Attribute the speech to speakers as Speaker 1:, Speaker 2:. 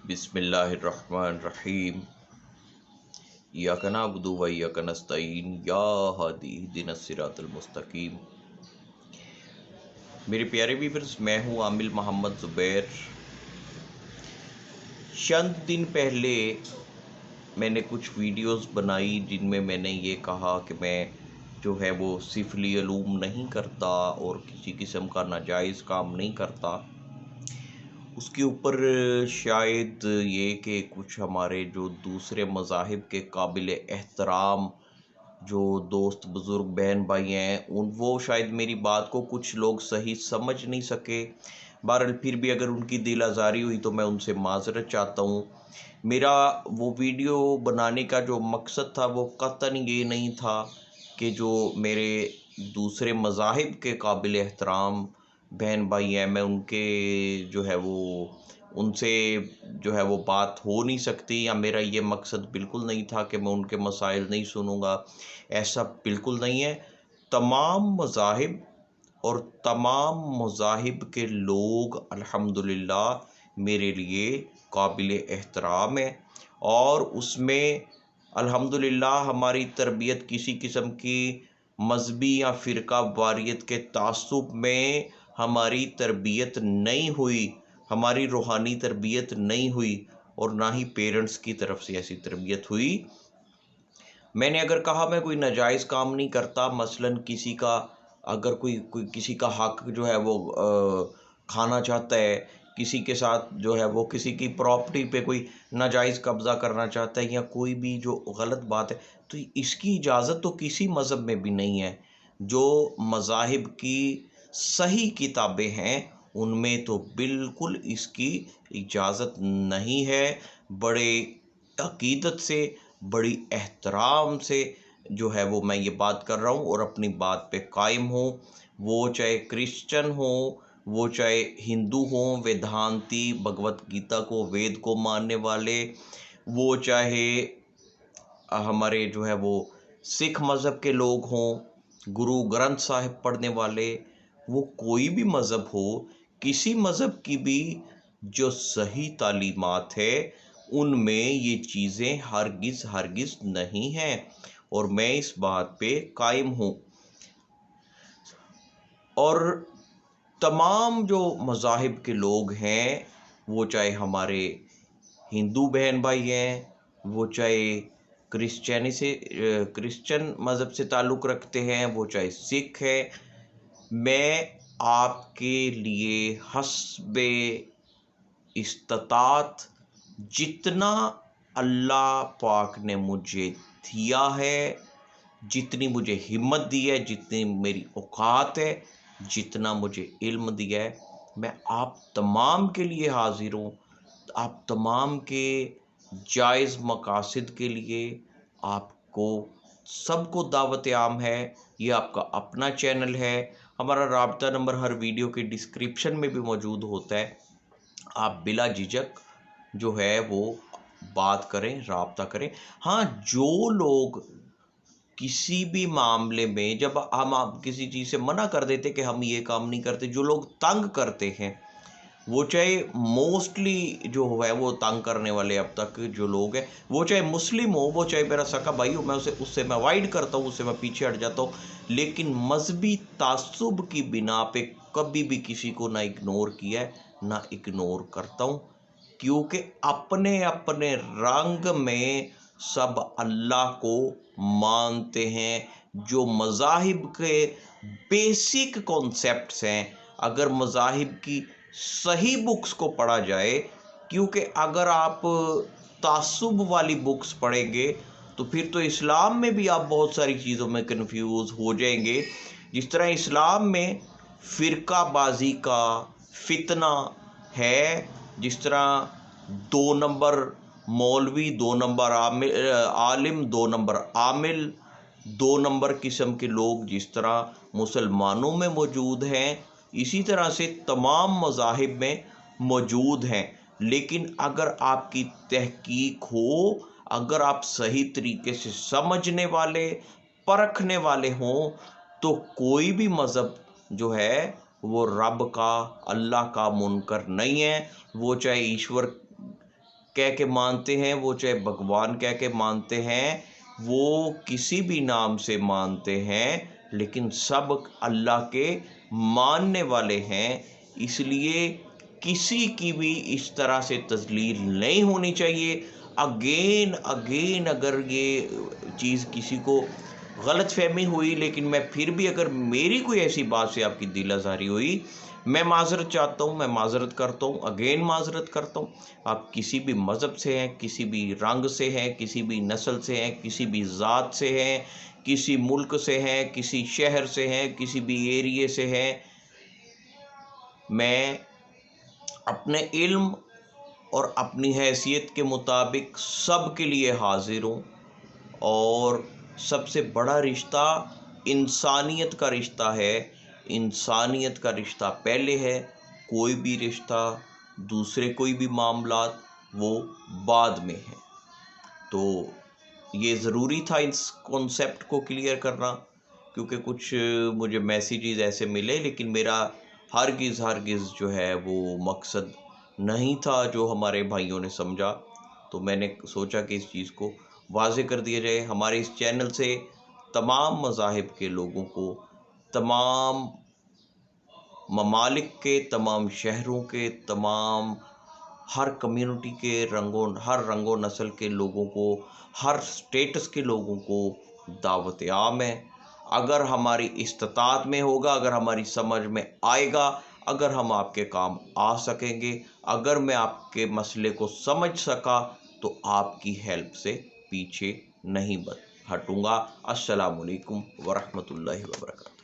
Speaker 1: बिस्मिल्लाहिर्रहमानिर्रहीम। इय्याका नअबुदु व इय्याका नस्तईन या हादी इहदिनस सिरातल मुस्तकीम। मेरे प्यारे व्यूअर्स, मैं हूँ आमिल मोहम्मद ज़ुबैर। चंद दिन पहले मैंने कुछ वीडियोस बनाई जिनमें मैंने ये कहा कि मैं जो है वो सिफली अलूम नहीं करता और किसी किस्म का नाजायज़ काम नहीं करता। उसके ऊपर शायद ये कि कुछ हमारे जो दूसरे मज़ाहिब के काबिल एहतराम जो दोस्त बुज़ुर्ग बहन भाई हैं उन वो शायद मेरी बात को कुछ लोग सही समझ नहीं सके। बहरहाल फिर भी अगर उनकी दिल आज़ारी हुई तो मैं उनसे माज़रत चाहता हूँ। मेरा वो वीडियो बनाने का जो मकसद था वो कतई ये नहीं था कि जो मेरे दूसरे मज़ाहिब के काबिल एहतराम बहन भाई हैं मैं उनके जो है वो उनसे जो है वो बात हो नहीं सकती, या मेरा ये मकसद बिल्कुल नहीं था कि मैं उनके मसाइल नहीं सुनूंगा। ऐसा बिल्कुल नहीं है। तमाम मज़ाहिब और तमाम मज़ाहिब के लोग अल्हम्दुलिल्लाह मेरे लिए काबिल एहतराम है, और उसमें अल्हम्दुलिल्लाह हमारी तरबियत किसी किस्म की मजहबी या फ़िरका वारियत के तासुब में हमारी तरबियत नहीं हुई, हमारी रूहानी तरबियत नहीं हुई, और ना ही पेरेंट्स की तरफ से ऐसी तरबियत हुई। मैंने अगर कहा मैं कोई नाजायज़ काम नहीं करता, मसलन किसी का अगर कोई कोई किसी का हक जो है वो खाना चाहता है, किसी के साथ जो है वो किसी की प्रॉपर्टी पे कोई नाजायज़ कब्ज़ा करना चाहता है, या कोई भी जो गलत बात है, तो इसकी इजाज़त तो किसी मज़हब में भी नहीं है। जो मज़ाहिब की सही किताबें हैं उनमें तो बिल्कुल इसकी इजाज़त नहीं है। बड़े अकीदत से, बड़ी एहतराम से जो है वो मैं ये बात कर रहा हूँ और अपनी बात पे कायम हूँ। वो चाहे क्रिश्चियन हो, वो चाहे हिंदू हों, वेदांती भगवत गीता को वेद को मानने वाले, वो चाहे हमारे जो है वो सिख मज़हब के लोग हों, गुरु ग्रंथ साहिब पढ़ने वाले, वो कोई भी मज़हब हो, किसी मज़हब की भी जो सही तालीमात है उनमें ये चीज़ें हरगिज़ हरगिज़ नहीं हैं, और मैं इस बात पे कायम हूँ। और तमाम जो मज़ाहिब के लोग हैं, वो चाहे हमारे हिंदू बहन भाई हैं, वो चाहे क्रिश्चियन मज़हब से ताल्लुक़ रखते हैं, वो चाहे सिख है, मैं आपके लिए हस्बे इस्तात जितना अल्लाह पाक ने मुझे दिया है, जितनी मुझे हिम्मत दी है, जितनी मेरी औकात है, जितना मुझे इल्म दिया है, मैं आप तमाम के लिए हाजिर हूँ। आप तमाम के जायज़ मकासद के लिए आपको सबको दावत आम है। ये आपका अपना चैनल है। हमारा राब्ता नंबर हर वीडियो के डिस्क्रिप्शन में भी मौजूद होता है। आप बिला झिझक जो है वो बात करें, राब्ता करें। हाँ, जो लोग किसी भी मामले में जब हम आप किसी चीज़ से मना कर देते कि हम ये काम नहीं करते, जो लोग तंग करते हैं, वो चाहे मोस्टली जो है वो तंग करने वाले अब तक जो लोग हैं, वो चाहे मुस्लिम हो, वो चाहे मेरा सका भाई हो, मैं उससे मैं अवॉइड करता हूँ, उससे मैं पीछे हट जाता हूँ। लेकिन मजहबी तासुब की बिना पे कभी भी किसी को ना इग्नोर किया है, ना इग्नोर करता हूँ, क्योंकि अपने अपने रंग में सब अल्लाह को मानते हैं। जो मज़ाहिब के बेसिक कॉन्सेप्ट्स हैं, अगर मज़ाहिब की सही बुक्स को पढ़ा जाए, क्योंकि अगर आप तासुब वाली बुक्स पढ़ेंगे तो फिर तो इस्लाम में भी आप बहुत सारी चीज़ों में कंफ्यूज हो जाएंगे। जिस तरह इस्लाम में फ़िरकाबाजी का फितना है, जिस तरह 2 नंबर मौलवी, 2 नंबर आलिम, 2 नंबर आमिल, 2 नंबर किस्म के लोग जिस तरह मुसलमानों में मौजूद हैं, इसी तरह से तमाम मज़ाहिब में मौजूद हैं। लेकिन अगर आपकी तहकीक हो, अगर आप सही तरीके से समझने वाले, परखने वाले हों, तो कोई भी मज़हब जो है वो रब का, अल्लाह का मुनकर नहीं है। वो चाहे ईश्वर कह के मानते हैं, वो चाहे भगवान कह के मानते हैं, वो किसी भी नाम से मानते हैं, लेकिन सब अल्लाह के मानने वाले हैं। इसलिए किसी की भी इस तरह से तज़लील नहीं होनी चाहिए। अगेन अगेन अगर ये चीज़ किसी को गलतफहमी हुई, लेकिन मैं फिर भी अगर मेरी कोई ऐसी बात से आपकी दिल आज़ारी हुई, मैं माज़रत चाहता हूँ, मैं माज़रत करता हूँ, अगेन माज़रत करता हूँ। आप किसी भी मज़हब से हैं, किसी भी रंग से हैं, किसी भी नस्ल से हैं, किसी भी ज़ात से हैं, किसी मुल्क से हैं, किसी शहर से हैं, किसी भी एरिए से हैं, मैं अपने इल्म और अपनी हैसियत के मुताबिक सब के लिए हाजिर हूँ। और सबसे बड़ा रिश्ता इंसानियत का रिश्ता है। इंसानियत का रिश्ता पहले है, कोई भी रिश्ता, दूसरे कोई भी मामलात वो बाद में है। तो ये ज़रूरी था इस कॉन्सेप्ट को क्लियर करना, क्योंकि कुछ मुझे मैसेजेस ऐसे मिले, लेकिन मेरा हरगिज़ जो है वो मकसद नहीं था जो हमारे भाइयों ने समझा। तो मैंने सोचा कि इस चीज़ को वाज़े कर दिया जाए। हमारे इस चैनल से तमाम मज़ाहिब के लोगों को, तमाम ममालिक के, तमाम शहरों के, तमाम हर कम्युनिटी के हर रंगो नस्ल के लोगों को, हर स्टेटस के लोगों को दावत आम है। अगर हमारी इस्तात में होगा, अगर हमारी समझ में आएगा, अगर हम आपके काम आ सकेंगे, अगर मैं आपके मसले को समझ सका, तो आपकी हेल्प से पीछे नहीं हटूँगा। अस्सलामु अलैकुम वरहमतुल्लाहि वबरकातुहू।